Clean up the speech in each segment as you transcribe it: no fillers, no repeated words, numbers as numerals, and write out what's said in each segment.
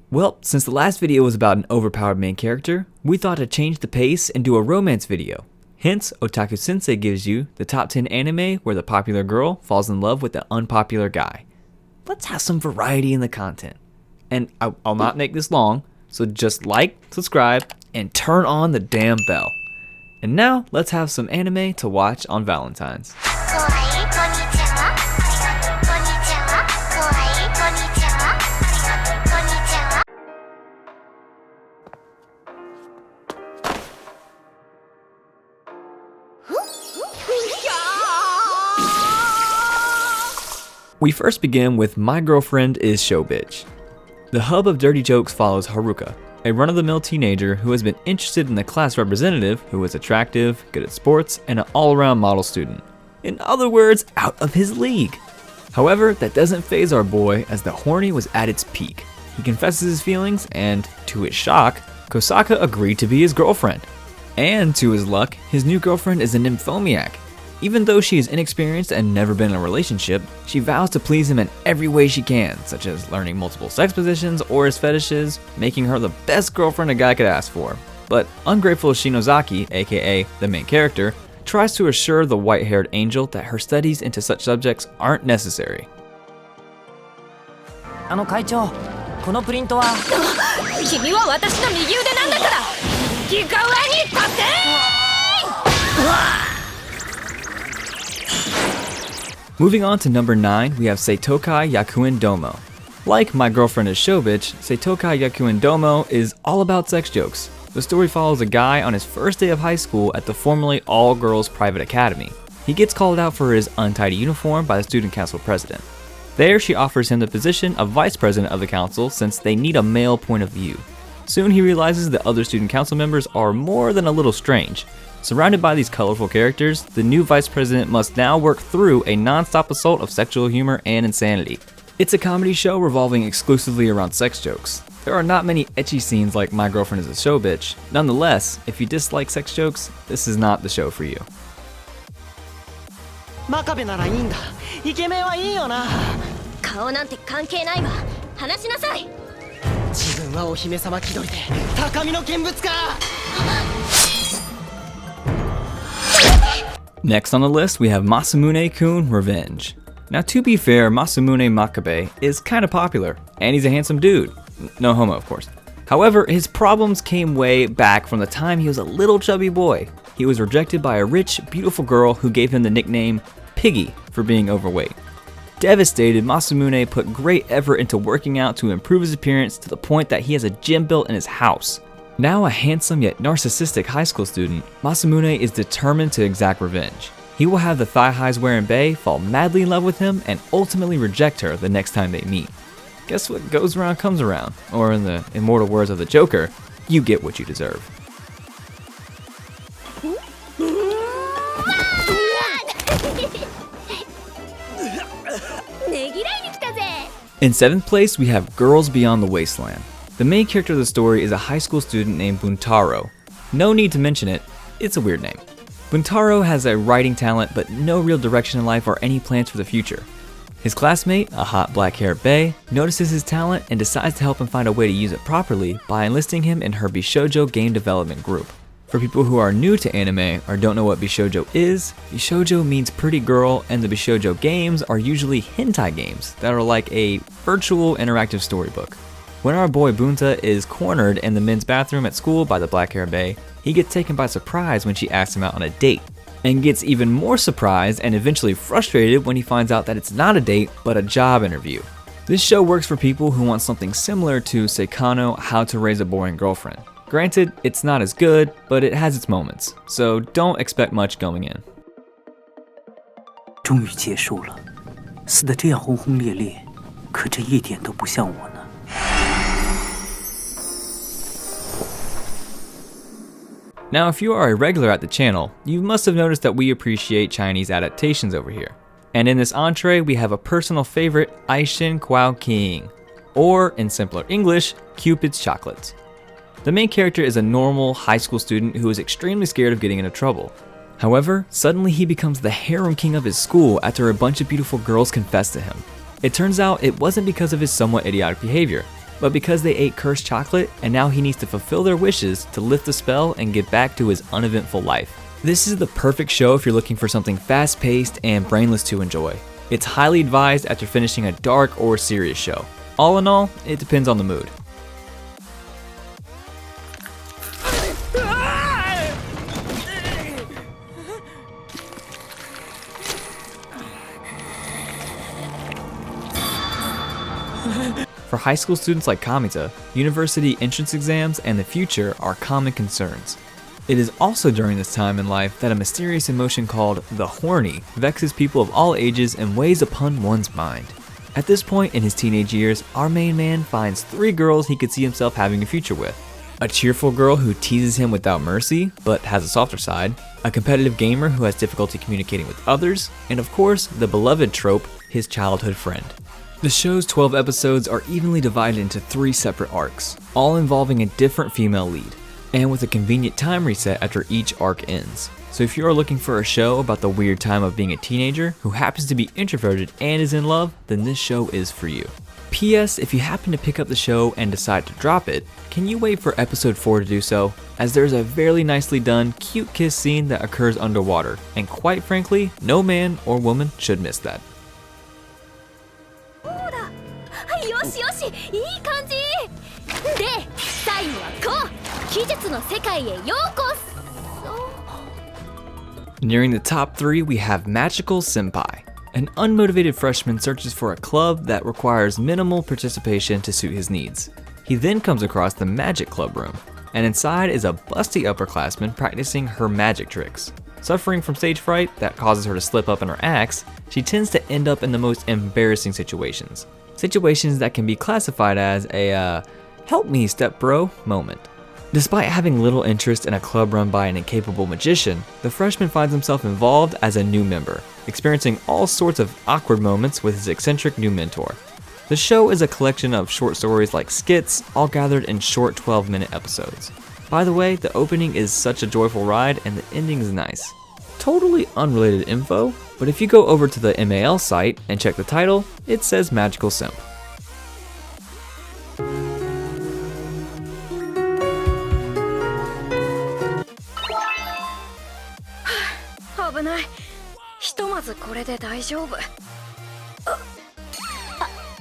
Well, since the last video was about an overpowered main character, we thought to change the pace and do a romance video. Hence, Otaku Sensei gives you the top 10 anime where the popular girl falls in love with the unpopular guy. Let's have some variety in the content. And I'll not make this long, so just like, subscribe, and turn on the damn bell. And now, let's have some anime to watch on Valentine's. We first begin with My Girlfriend is Show Bitch. The hub of dirty jokes follows Haruka, a run-of-the-mill teenager who has been interested in the class representative who is attractive, good at sports, and an all-around model student. In other words, out of his league. However, that doesn't faze our boy as the horny was at its peak. He confesses his feelings and, to his shock, Kosaka agreed to be his girlfriend. And to his luck, his new girlfriend is a nymphomaniac. Even though she is inexperienced and never been in a relationship, she vows to please him in every way she can, such as learning multiple sex positions or his fetishes, making her the best girlfriend a guy could ask for. But ungrateful Shinozaki, aka the main character, tries to assure the white-haired angel that her studies into such subjects aren't necessary. 会長、このプリントは君は私の右腕なんだから右側に立てMoving on to number 9, we have Seitokai Yakuen Domo. Like My Girlfriend is Show Bitch, Seitokai Yakuen Domo is all about sex jokes. The story follows a guy on his first day of high school at the formerly all-girls private academy. He gets called out for his untidy uniform by the student council president. There, she offers him the position of vice president of the council since they need a male point of view. Soon he realizes that other student council members are more than a little strange. Surrounded by these colorful characters, the new vice president must now work through a non-stop assault of sexual humor and insanity. It's a comedy show revolving exclusively around sex jokes. There are not many ecchi scenes like My Girlfriend is a Show Bitch. Nonetheless, if you dislike sex jokes, this is not the show for you. 真壁ならいいんだ。イケメンはいいよな。顔なんて関係ないわ。話しなさい。自分はお姫様気取りで高みの見物か。Next on the list, we have Masamune-kun Revenge. Now, to be fair, Masamune Makabe is kind of popular, and he's a handsome dude. No homo, of course. However, his problems came way back from the time he was a little chubby boy. He was rejected by a rich, beautiful girl who gave him the nickname Piggy for being overweight. Devastated, Masamune put great effort into working out to improve his appearance to the point that he has a gym built in his house. Now a handsome yet narcissistic high school student, Masamune is determined to exact revenge. He will have the thigh-highs wearing bae fall madly in love with him and ultimately reject her the next time they meet. Guess what goes around comes around, or in the immortal words of the Joker, you get what you deserve. In 7th place, we have Girls Beyond the Wasteland. The main character of the story is a high school student named Buntaro. No need to mention it, it's a weird name. Buntaro has a writing talent but no real direction in life or any plans for the future. His classmate, a hot black-haired bae, notices his talent and decides to help him find a way to use it properly by enlisting him in her Bishoujo game development group. For people who are new to anime or don't know what Bishoujo is, Bishoujo means pretty girl, and the Bishoujo games are usually hentai games that are like a virtual interactive storybook. When our boy Bunta is cornered in the men's bathroom at school by the black-haired bae, he gets taken by surprise when she asks him out on a date, and gets even more surprised and eventually frustrated when he finds out that it's not a date, but a job interview. This show works for people who want something similar to Seikano How to Raise a Boring Girlfriend. Granted, it's not as good, but it has its moments, so don't expect much going in. 终于结束了，死得这样轰轰烈烈，可这一点都不像我呢。 Now, if you are a regular at the channel, you must have noticed that we appreciate Chinese adaptations over here. And in this entree, we have a personal favorite, Aishin Kuao King, or in simpler English, Cupid's Chocolates. The main character is a normal high school student who is extremely scared of getting into trouble. However, suddenly he becomes the harem king of his school after a bunch of beautiful girls confess to him. It turns out it wasn't because of his somewhat idiotic behavior. but because they ate cursed chocolate, and now he needs to fulfill their wishes to lift the spell and get back to his uneventful life. This is the perfect show if you're looking for something fast-paced and brainless to enjoy. It's highly advised after finishing a dark or serious show. All in all, it depends on the mood. For high school students like Kamita, university entrance exams and the future are common concerns. It is also during this time in life that a mysterious emotion called the horny vexes people of all ages and weighs upon one's mind. At this point in his teenage years, our main man finds 3 girls he could see himself having a future with. A cheerful girl who teases him without mercy, but has a softer side, a competitive gamer who has difficulty communicating with others, and of course, the beloved trope, his childhood friend. The show's 12 episodes are evenly divided into 3 separate arcs, all involving a different female lead, and with a convenient time reset after each arc ends. So if you are looking for a show about the weird time of being a teenager who happens to be introverted and is in love, then this show is for you. P.S. If you happen to pick up the show and decide to drop it, can you wait for episode 4 to do so? As there's a very nicely done, cute kiss scene that occurs underwater, and quite frankly, no man or woman should miss that. よしよし、いい感じ。で、最後はこう、奇術の世界へようこそ。 Nearing the top 3, we have Magical Senpai. An unmotivated freshman searches for a club that requires minimal participation to suit his needs. He then comes across the Magic Club room, and inside is a busty upperclassman practicing her magic tricks. Suffering from stage fright that causes her to slip up in her acts, she tends to end up in the most embarrassing situations. Situations that can be classified as a help me step bro moment. Despite having little interest in a club run by an incapable magician, the freshman finds himself involved as a new member, experiencing all sorts of awkward moments with his eccentric new mentor. The show is a collection of short stories like skits, all gathered in short 12-minute episodes. By the way, the opening is such a joyful ride and the ending is nice. Totally unrelated info, but if you go over to the MAL site and check the title, it says Magical Simp. 危ない。ひとまずこれで大丈夫。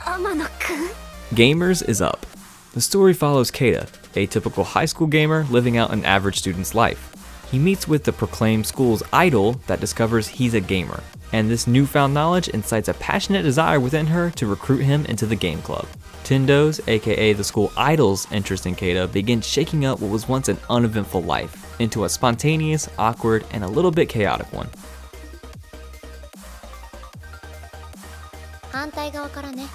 天野くん。 Gamers is up. The story follows Keita, a typical high school gamer living out an average student's life. He meets with the proclaimed school's idol that discovers he's a gamer, and this newfound knowledge incites a passionate desire within her to recruit him into the game club. Tendo's, aka the school idol's interest in Keita, begins shaking up what was once an uneventful life into a spontaneous, awkward, and a little bit chaotic one. 反対側からね。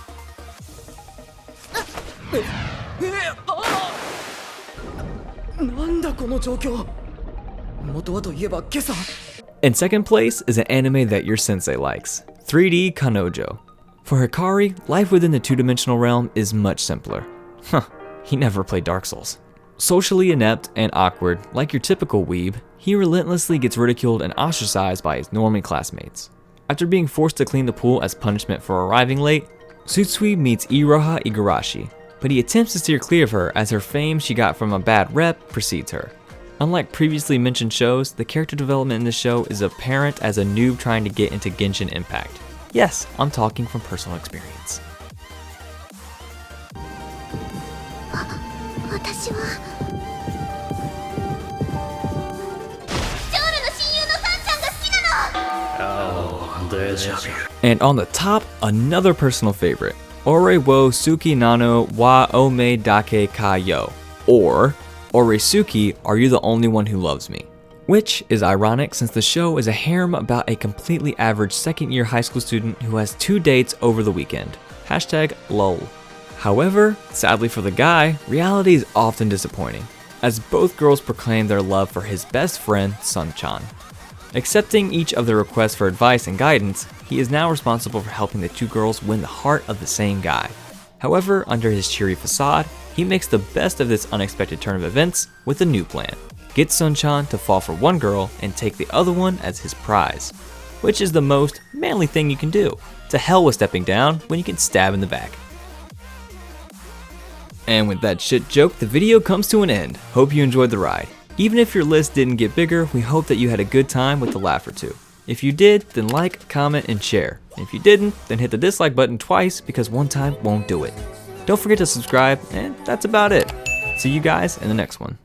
なんだこの状況。元はといえば今朝。 In second place is an anime that your sensei likes, 3D Kanojo. For Hikari, life within the two-dimensional realm is much simpler. He never played Dark Souls. Socially inept and awkward, like your typical weeb, he relentlessly gets ridiculed and ostracized by his normie classmates. After being forced to clean the pool as punishment for arriving late, Tsutsui meets Iroha Igarashi, but he attempts to steer clear of her as her fame she got from a bad rep precedes her. Unlike previously mentioned shows, the character development in this show is apparent as a noob trying to get into Genshin Impact. Yes, I'm talking from personal experience. 私はジョールの親友のサンちゃんが好きなの。 And on the top, another personal favorite, Ore wo Suki nano wa ome dake ka yo, or Oresuki, are you the only one who loves me? Which is ironic since the show is a harem about a completely average second-year high school student who has 2 dates over the weekend. #lol. However, sadly for the guy, reality is often disappointing, as both girls proclaim their love for his best friend, Sun-chan. Accepting each of their requests for advice and guidance, he is now responsible for helping the 2 girls win the heart of the same guy. However, under his cheery facade, he makes the best of this unexpected turn of events with a new plan. Get Sun-chan to fall for one girl and take the other one as his prize. Which is the most manly thing you can do. To hell with stepping down when you can stab in the back. And with that shit joke, the video comes to an end. Hope you enjoyed the ride. Even if your list didn't get bigger, we hope that you had a good time with a laugh or two. If you did, then like, comment, and share. And if you didn't, then hit the dislike button twice because one time won't do it. Don't forget to subscribe, and that's about it. See you guys in the next one.